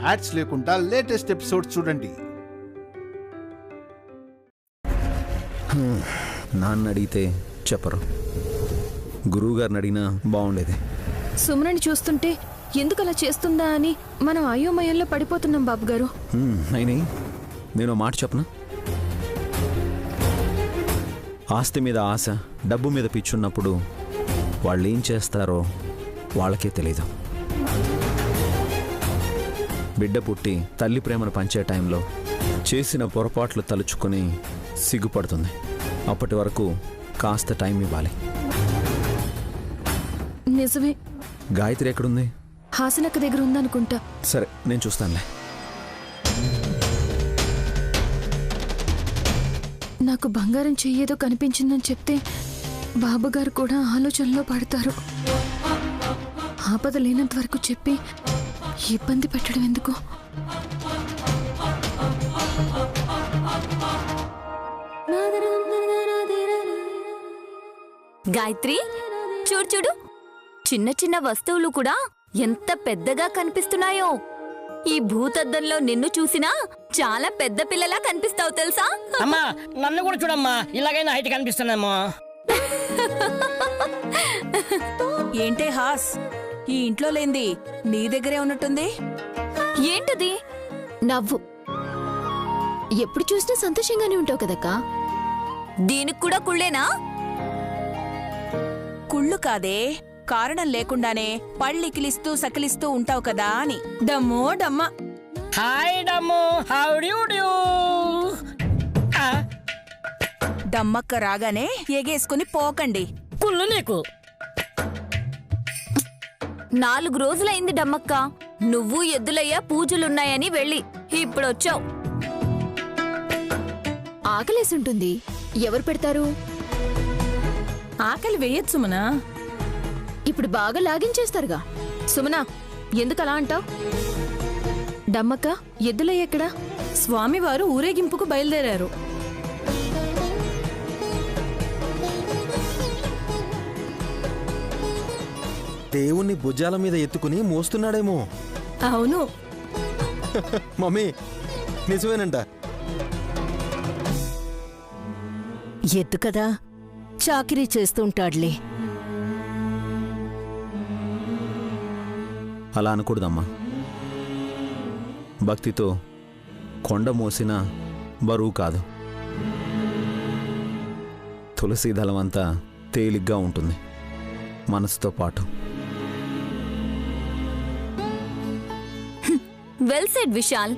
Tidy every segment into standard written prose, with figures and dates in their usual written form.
Ads లేకుండా latest episodes చూడండి. నాన్న అడిగితే చెప్పరు, గురువు గారిని అడిగినా బాగుండేది. సుమనని చూస్తుంటే ఎందుకు అలా చేస్తుందా అని మనం అయోమయంలో పడిపోతున్నాం బాబు గారు. అయినా నేను మాట చెప్పనా, ఆస్తి మీద ఆశ, డబ్బు మీద పిచ్చున్నప్పుడు వాళ్ళు ఏం చేస్తారో వాళ్ళకే తెలీదు. బిడ్డ పుట్టి తల్లి ప్రేమను పంచే టైంలో చేసిన పొరపాట్లు తలుచుకొని సిగ్గుపడుతుంది. అప్పటి వరకు కాస్త టైం ఇవ్వాలి. నిజమే. గాయత్రి ఎక్కడుంది? హాసనక్క దగ్గర ఉందనుకుంటా. సరే నేను చూస్తానులే. నాకు బంగారం చెయ్యేదో కనిపించిందని చెప్తే బాబుగారు కూడా ఆలోచనలో పడతారు. ఆపద లేనంత వరకు చెప్పి ఇబ్బంది పెట్టడం ఎందుకు? గాయత్రి, చూడు చూడు, చిన్న చిన్న వస్తువులు కూడా ఎంత పెద్దగా కనిపిస్తున్నాయో. ఈ భూతద్దంలో నిన్ను చూసినా చాలా పెద్ద పిల్లలా కనిపిస్తావు తెలుసా? అమ్మా నన్ను కూడా చూడమ్మా, ఇలాగైనా హైట్ కనిపిస్తున్నామో. ఏంటే హాస్, ఈ ఇంట్లో లేంది నీ దగ్గరే ఉన్నట్టుంది. ఏంటది? నవ్వు. ఎప్పుడు చూసినా సంతోషంగానే ఉంటావు కదక్కా. దీనికి కూడా కుళ్ళేనా? కుళ్ళు కాదే, కారణం లేకుండానే పళ్ళికిలిస్తూ సకిలిస్తూ ఉంటావు కదా అని. డమ్మో డమ్మ. హాయ్ డమ్ము, హౌ డు యు డు? డమ్మక్క రాగానే ఎగేసుకుని పోకండి. కుళ్ళు నీకు. 4 రోజులైంది డమ్మక్క, నువ్వు ఎద్దులయ్యా పూజలున్నాయని వెళ్ళి ఇప్పుడొచ్చావు. ఆకలేసి ఉంటుంది, ఎవరు పెడతారు? ఆకలి వేయొచ్చు సుమనా. ఇప్పుడు బాగా లాగించేస్తారుగా. సుమనా, ఎందుకు అలా అంటావు? డమ్మక్క, ఎద్దులయ్య ఎక్కడా? స్వామివారు ఊరేగింపుకు బయలుదేరారు. దేవుణ్ణి భుజాల మీద ఎత్తుకుని మోస్తున్నాడేమో. అవును మమ్మీ, నిజమేనంట. ఎద్దు కదా, చాకిరీ చేస్తుంటాడులే. అలా అనకూడదమ్మా. భక్తితో కొండ మోసిన బరువు కాదు. తులసి దళం అంతా తేలిగ్గా ఉంటుంది మనసుతో పాటు. Well said Vishal.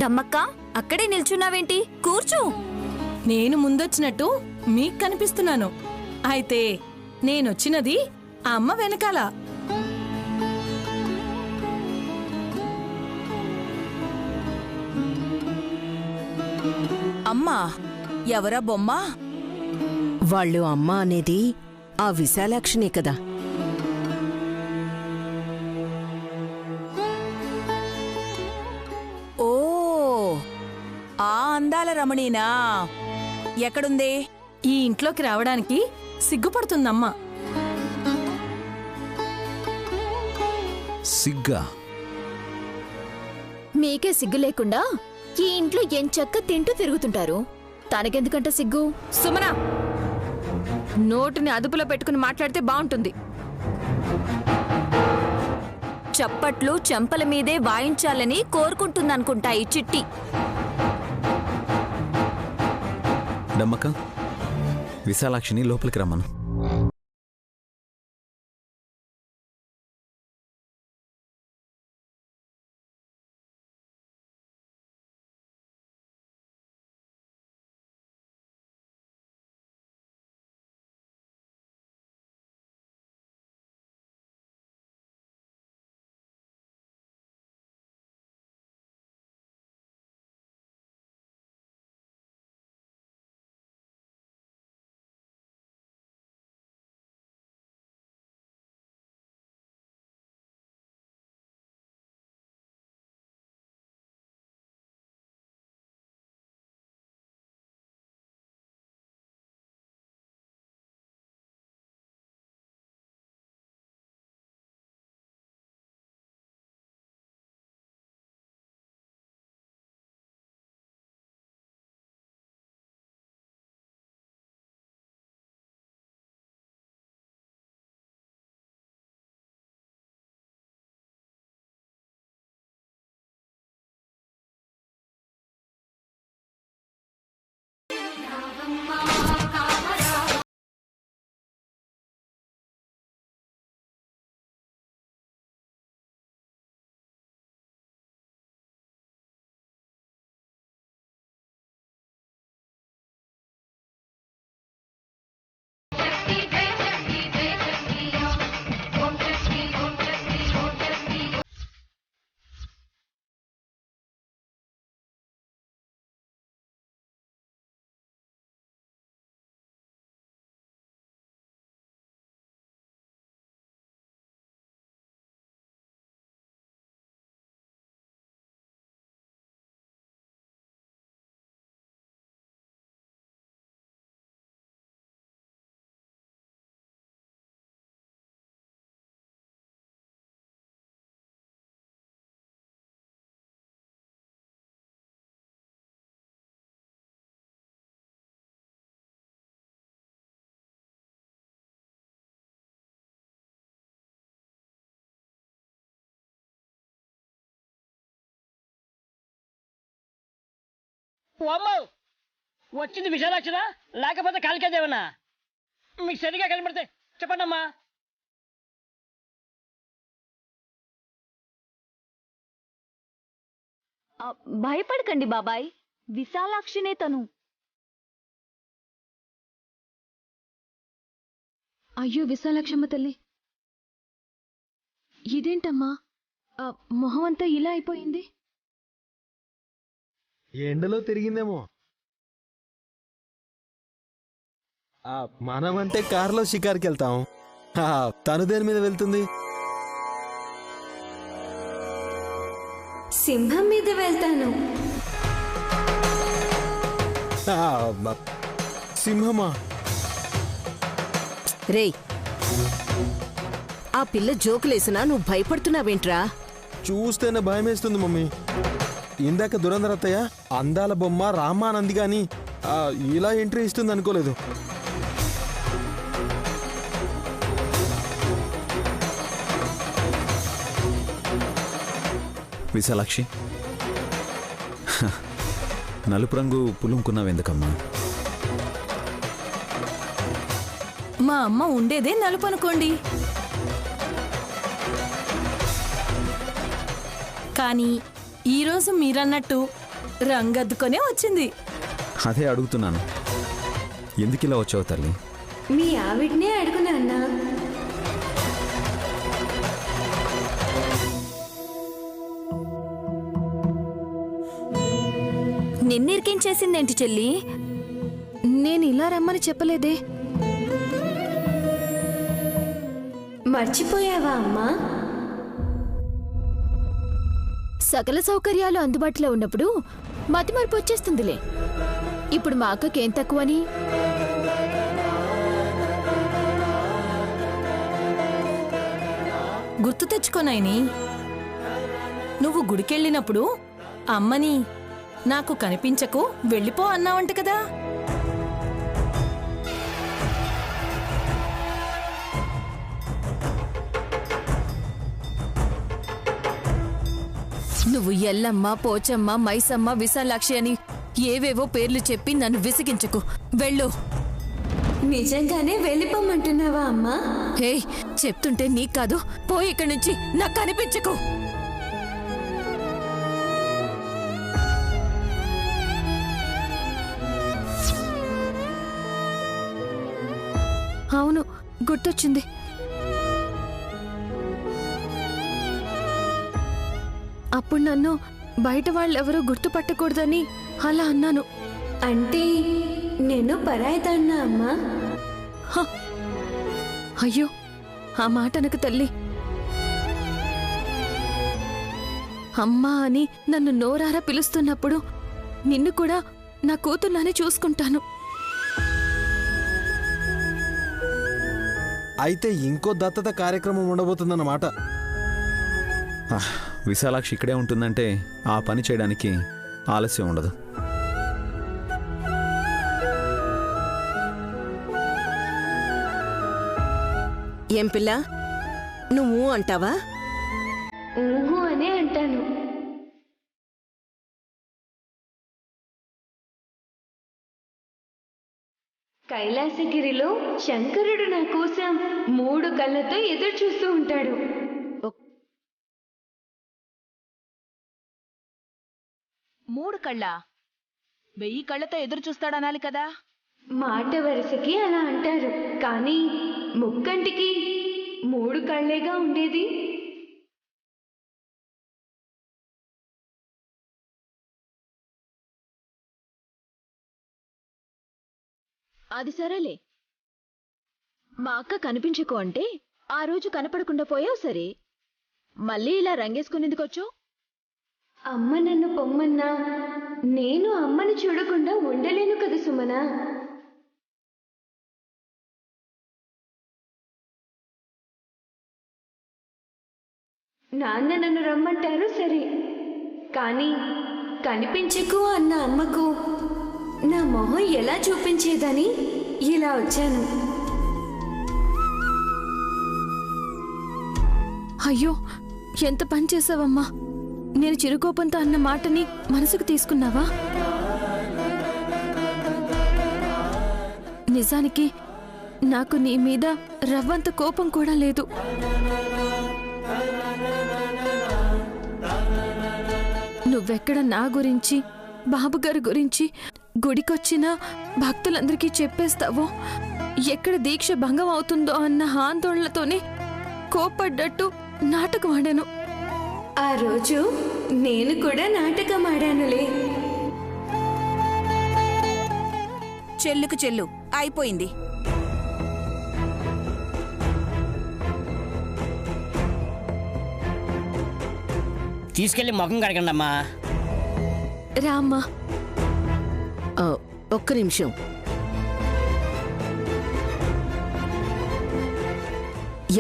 డమ్మక్క, అక్కడే నిల్చున్నావేంటి? కూర్చో. నేను ముందొచ్చినట్టు మీకు కనిపిస్తున్నాను. అయితే నేనొచ్చినది ఆ అమ్మ వెనకాల. అమ్మా, ఎవరా బొమ్మ? వాళ్ళు అమ్మ అనేది ఆ విశాలాక్షినే కదా. ఓ, ఆ అందాల రమణీనా? ఎక్కడుంది? ఈ ఇంట్లోకి రావడానికి సిగ్గుపడుతుందమ్మా. సిగ్గా? మీకే సిగ్గు లేకుండా ఈ ఇంట్లో ఎంచక్క తింటూ తిరుగుతుంటారు. తనకెందుకంట సిగ్గు? సుమన, నోటిని అదుపులో పెట్టుకుని మాట్లాడితే బాగుంటుంది. చప్పట్లు చెంపల మీదే వాయించాలని కోరుకుంటుందనుకుంటా ఈ చిట్టి. డమ్మక్క, విశాలాక్షిని లోపలికి రమ్మను. అమ్మో వచ్చింది విశాలాక్షరా లేకపోతే కాలికేదేమన్నా? మీకు సరిగా కనబడితే చెప్పండి అమ్మా. భయపడకండి బాబాయ్, విశాలాక్షినే తను. అయ్యో విశాలక్షమ్మ తల్లి, ఇదేంటమ్మా మొహం అంతా ఇలా అయిపోయింది? ఎండలో తిరిగిందేమో. మనమంటే కారులో షికార్కి వెళ్తాం, తను దేని మీద వెళ్తుంది? సింహం మీద వెళ్తాను. సింహమా? రేయ్, ఆ పిల్ల జోకులేసినా నువ్వు భయపడుతున్నావేంట్రా? చూస్తేనే భయమేస్తుంది మమ్మీ. ఇందాక దురంధరత్తయ్య అందాల బొమ్మ రామానంది గాని ఇలా ఎంట్రీ ఇస్తుంది అనుకోలేదు. విశాలాక్షి, నలుపు రంగు పులుముకున్నావెందుకమ్మా? మా అమ్మ ఉండేదే నలుపు అనుకోండి. కానీ ఈరోజు మీరన్నట్టు రంగద్దుకొనే వచ్చింది. అదే అడుగుతున్నాను, ఎందుకు ఇలా వచ్చావు తల్లి? మీ ఆవిడనే అడుగునా అన్నా. నిన్నిరికించేసిందేంటి చెల్లి? నేను ఇలా రమ్మని చెప్పలేదే. మర్చిపోయావా అమ్మా? సకల సౌకర్యాలు అందుబాటులో ఉన్నప్పుడు మతిమరుపు వచ్చేస్తుందిలే. ఇప్పుడు మా అక్కకేం తక్కువని? గుర్తు తెచ్చుకోనాయని, నువ్వు గుడికెళ్ళినప్పుడు అమ్మని నాకు కనిపించకు వెళ్ళిపో అన్నావంట కదా. నువ్వు ఎల్లమ్మ, పోచమ్మ, మైసమ్మ, విశాలాక్షి అని ఏవేవో పేర్లు చెప్పి నన్ను విసిగించకు. వెళ్ళు. నిజంగానే వెళ్ళిపోమంటున్నావా అమ్మా? హే, చెప్తుంటే నీకు కాదు, పోయి ఇక్కడి నుంచి, నాకు కనిపించకు. అవును, గుర్తొచ్చింది. అప్పుడు నన్ను బయట వాళ్ళెవరూ గుర్తుపట్టకూడదని అలా అన్నాను. అంటే నేను పరాయిదాన్నా అమ్మా? హ! అయ్యో, ఆ మాట అనకు తల్లి. అమ్మా అని నన్ను నోరారా పిలుస్తున్నప్పుడు నిన్ను కూడా నా కూతుర్లానే చూసుకుంటాను. అయితే ఇంకో దత్తత కార్యక్రమం ఉండబోతుందన్నమాట. విశాలాక్షి ఇక్కడే ఉంటుందంటే ఆ పని చేయడానికి ఆలస్యం ఉండదు. ఏం పిల్ల, నువ్వు అంటావా? ఊహు అనే అంటాను. కైలాసగిరిలో శంకరుడు నా కోసం 3 కళ్ళతో ఎదురు చూస్తూ ఉంటాడు. 3 కళ్ళా? 1000 కళ్ళతో ఎదురు చూస్తాడనాలి కదా. మాట వరుసకి అలా అంటారు, కానీ ముక్కంటికి 3 కళ్ళేగా ఉండేది. అది సరేలే. మా అక్క కనిపించకు అంటే ఆ రోజు కనపడకుండా పోయావు సరే, మళ్ళీ ఇలా రంగేసుకునేందుకొచ్చావు? అమ్మ నన్ను పొమ్మన్నా నేను అమ్మని చూడకుండా ఉండలేను కదా సుమన. నాన్న నన్ను రమ్మంటారు సరే, కానీ కనిపించకు అన్న అమ్మకు నా మొహం ఎలా చూపించేదని ఇలా వచ్చాను. అయ్యో, ఎంత పని చేసావమ్మా! నేను చిరుకోపంతో అన్న మాటని మనసుకు తీసుకున్నావా? నిజానికి నాకు నీ మీద రవ్వంత కోపం కూడా లేదు. నువ్వెక్కడ నా గురించి, బాబుగారి గురించి గుడికొచ్చిన భక్తులందరికీ చెప్పేస్తావో, ఎక్కడ దీక్ష భంగం అవుతుందో అన్న ఆందోళనతోనే కోపడ్డట్టు నాటకం ఆడాను. ఆ రోజు నేను కూడా నాటకం ఆడానులే. చెల్లుకు చెల్లు అయిపోయింది. తీసుకెళ్లి ముఖం కడగండి అమ్మా. రామ్మా. ఒక్క నిమిషం.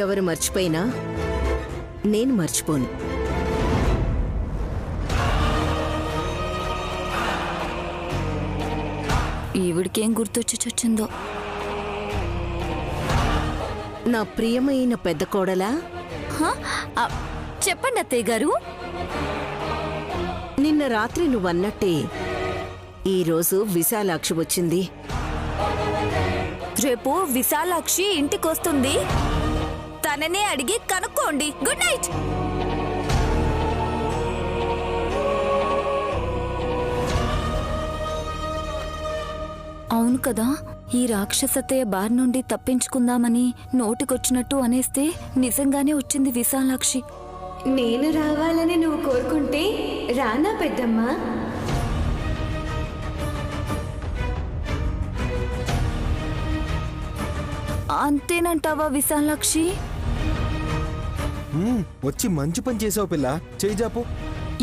ఎవరు మర్చిపోయినా నేను మర్చిపోను. ఈవిడికేం గుర్తొచ్చి చచ్చిందో. నా ప్రియమైన పెద్ద కోడలా, చెప్పండి అత్తయ్య గారు. నిన్న రాత్రి నువ్వన్నట్టే ఈరోజు విశాలాక్షి వచ్చింది. రేపు విశాలాక్షి ఇంటికొస్తుంది. తననే అడిగి కనుక్కోండి. Good night. అవును కదా, ఈ రాక్షసతయ్య బారి నుండి తప్పించుకుందామని నోటికొచ్చినట్టు అనేస్తే నిజంగానే వచ్చింది విశాలాక్షి. నేను రావాలని నువ్వు కోరుకుంటే రానా పెద్దమ్మా? అంతేనంటావా విశాలాక్షి? వచ్చి మంచి పని చేసావు పిల్ల. చేయి జాపు.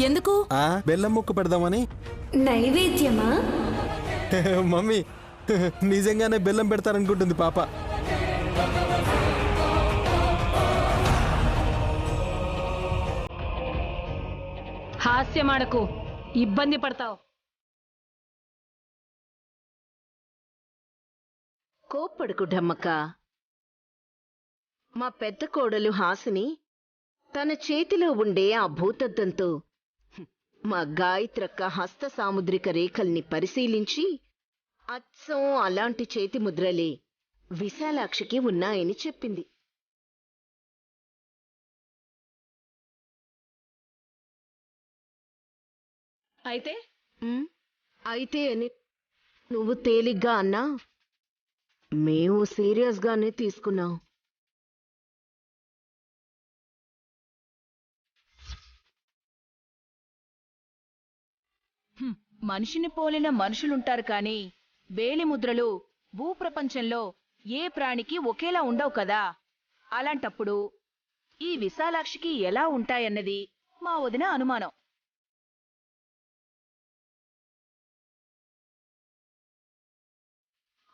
ఎందుకు? బెల్లం ముక్క పెడదామని. నైవేద్యమా? మమ్మీ నిజంగానే బెల్లం పెడతారనుకుంటుంది పాప. హాస్యమాడకు, ఇబ్బంది పడతావు. కోప్పడుకు ఢమ్మక్క. మా పెద్ద కోడలు హాసిని తన చేతిలో ఉండే ఆ భూతద్దంతో మా గాయత్రక్క హస్త సాముద్రిక రేఖల్ని పరిశీలించి అచ్చం అలాంటి చేతి ముద్రలే విశాలాక్షికి ఉన్నాయని చెప్పింది. అయితే అని నువ్వు తేలిగ్గా అన్నా, మేము సీరియస్గానే తీసుకున్నాం. మనిషిని పోలిన మనుషులుంటారు కాని వేలిముద్రలు భూప్రపంచంలో ఏ ప్రాణికి ఒకేలా ఉండవు కదా. అలాంటప్పుడు ఈ విశాలాక్షికి ఎలా ఉంటాయన్నది మా వదిన అనుమానం.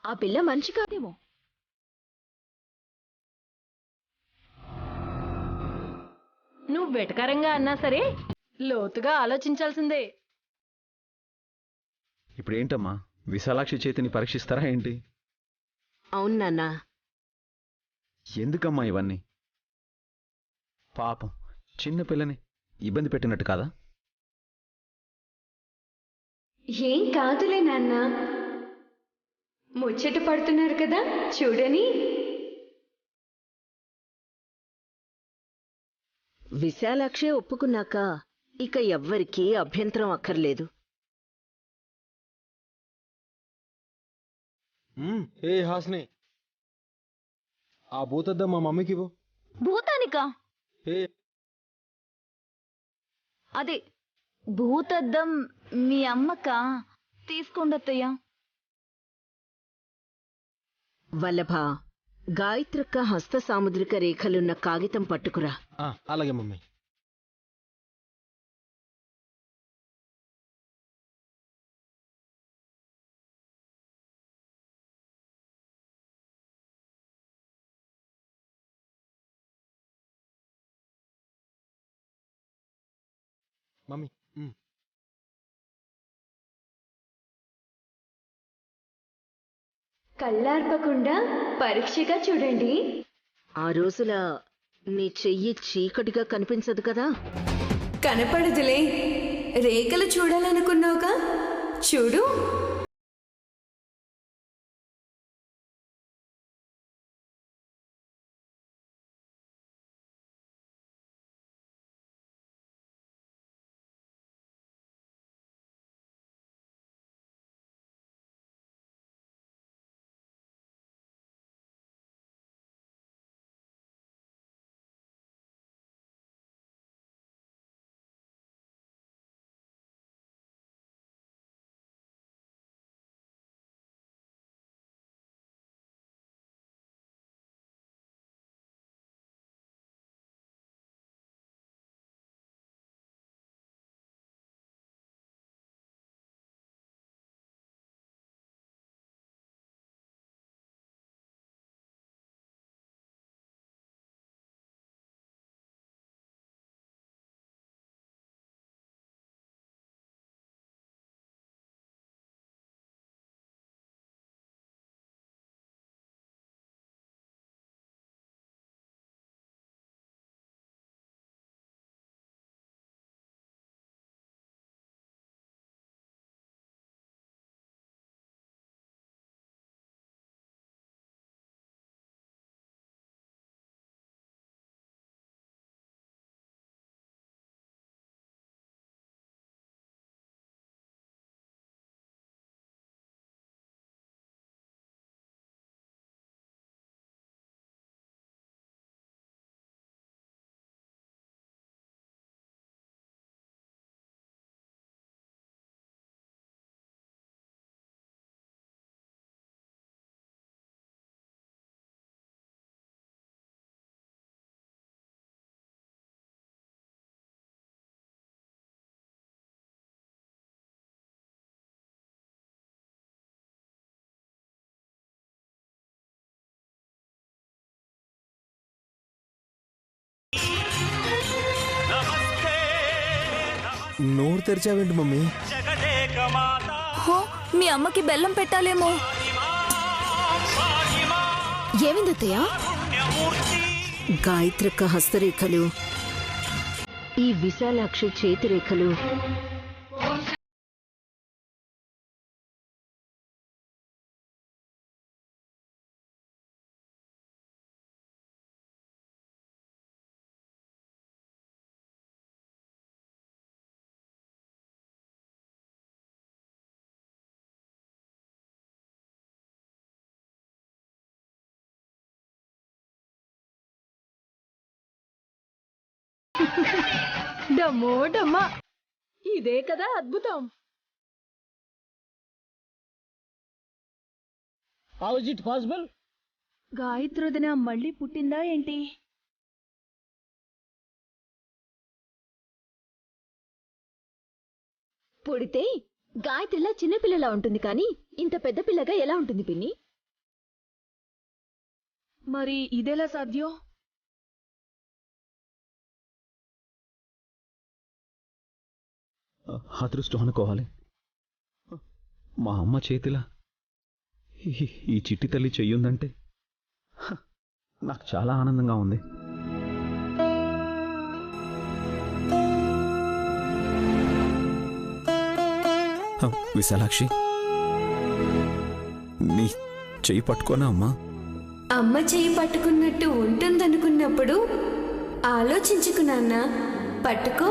ఆ పిల్ల మనిషి కాదేమో. నువ్వు వెటకారంగా అన్నా సరే లోతుగా ఆలోచించాల్సిందే. ఇప్పుడేంటమ్మా, విశాలాక్షి చేతిని పరీక్షిస్తారా ఏంటి? అవును నాన్నా. ఎందుకమ్మా ఇవన్నీ? పాపం చిన్నపిల్లని ఇబ్బంది పెట్టినట్టు కాదా? ఏం కాదులే నాన్న. ముచ్చట పడుతున్నారు కదా, చూడని. విశాలాక్షే ఒప్పుకున్నాక ఇక ఎవ్వరికీ అభ్యంతరం అక్కర్లేదు. ఏ హాసిని, ఆ భూతద్దం మా మమ్మీకి ఇవ్వు. భూతానికా? ఏ అదే భూతద్దం మీ అమ్మకా? తీసుకోండత్తయ్యా. వల్లభ, గాయత్రక్క హస్త సాముద్రిక రేఖలున్న కాగితం పట్టుకురా. అలాగే మమ్మీ. మమ్మీ కళ్ళార్పకుండా పరీక్షగా చూడండి. ఆ రోజుల నీ చెయ్యి చీకటిగా కనిపించదు కదా? కనపడదులే, రేఖలు చూడాలనుకున్నావుగా, చూడు. నోరు తెరిచావేంటి మమ్మీ? హో, మీ అమ్మకి బెల్లం పెట్టాలేమో. ఏమైందత్తయ్యా? గాయత్రక్క హస్తరేఖలు, ఈ విశాలాక్షి చేతిరేఖలు డమ్మో డమ్మా, ఇదే కదా అద్భుతం. How is it possible? గాయత్రోదన మళ్ళీ పుట్టిందా ఏంటి? పుడితే గాయత్రిలా చిన్నపిల్లలా ఉంటుంది, కానీ ఇంత పెద్ద పిల్లగా ఎలా ఉంటుంది పిన్ని? మరి ఇదెలా సాధ్యం? అదృష్టం అనుకోవాలి. మా అమ్మ చేతిలా ఈ చిట్టి తల్లి చెయ్యుందంటే నాకు చాలా ఆనందంగా ఉంది. విశాలాక్షి, నీ చెయ్యి పట్టుకోనా అమ్మా? అమ్మ చేయి పట్టుకున్నట్టు ఉంటుందనుకున్నప్పుడు ఆలోచించుకు నాన్న. పట్టుకో.